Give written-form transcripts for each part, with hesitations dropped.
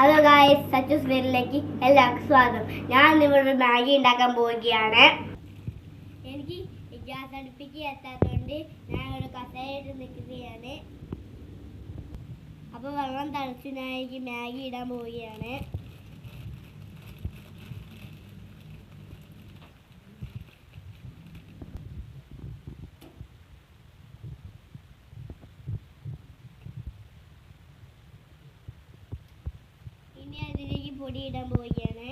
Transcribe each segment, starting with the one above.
Hello guys, സച്ചൂസ് വീട്ടിലേക്ക് എല്ലാവർക്കും സ്വാഗതം. ഞാൻ ഇവിടെ മാഗി ഉണ്ടാക്കാൻ പോവുകയാണ്. എനിക്ക് ഗ്യാസ് അടുപ്പിക്ക് എത്താത്തതുകൊണ്ട് ഞാൻ ഇവിടെ കസേരയിട്ട് നിൽക്കുകയാണ്. അപ്പോൾ വെള്ളം തിളച്ച് ഞാൻ എനിക്ക് മാഗി ഇടാൻ പോവുകയാണ്. ഇനി അതിലേക്ക് പൊടി ഇടാൻ പോവുകയാണ്.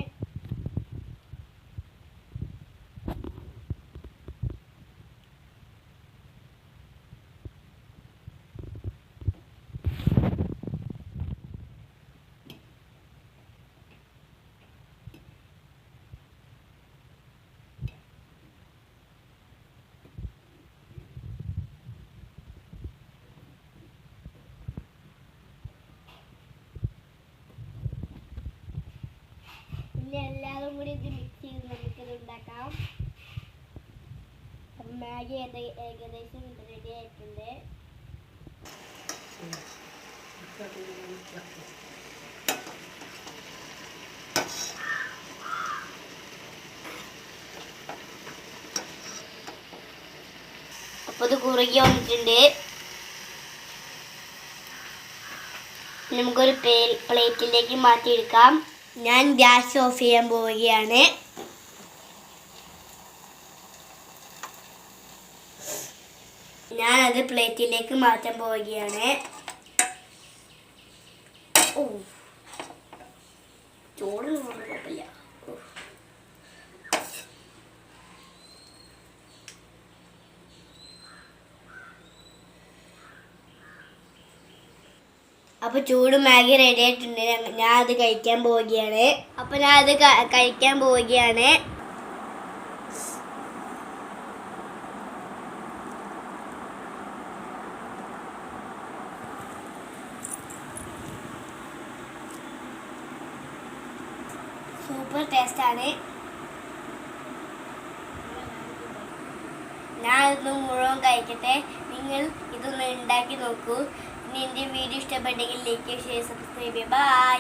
പിന്നെ എല്ലാവരും കൂടി ഇത് മിക്സ് ചെയ്ത് നമുക്കിത് ഉണ്ടാക്കാം. അപ്പം മാഗി ഏകദേശം റെഡി ആയിട്ടുണ്ട്. അപ്പോൾ ഇത് കുറുകി വന്നിട്ടുണ്ട്. നമുക്കൊരു പ്ലേറ്റിലേക്ക് മാറ്റിയെടുക്കാം. ഞാൻ ഗ്യാസ് ഓഫ് ചെയ്യാൻ പോവുകയാണ്. ഞാനത് പ്ലേറ്റിലേക്ക് മാറ്റാൻ പോവുകയാണ്. ചോറ് കുഴപ്പമില്ല. അപ്പോൾ ചൂട് മാഗി റെഡി ആയിട്ടുണ്ട്. ഞാൻ അത് കഴിക്കാൻ പോവുകയാണ്. അപ്പോൾ ഞാൻ അത് കഴിക്കാൻ പോവുകയാണ്. സൂപ്പർ ടേസ്റ്റാണ്. ഞാൻ ഇതൊന്ന് മുഴുവൻ കഴിക്കട്ടെ. നിങ്ങൾ ഇതൊന്ന് ഉണ്ടാക്കി നോക്കൂ. ഇനി എൻ്റെ വീഡിയോ ഇഷ്ടപ്പെട്ടെങ്കിൽ ലൈക്ക്, ഷെയർ, സബ്സ്ക്രൈബ് ചെയ്യുക. ബൈ.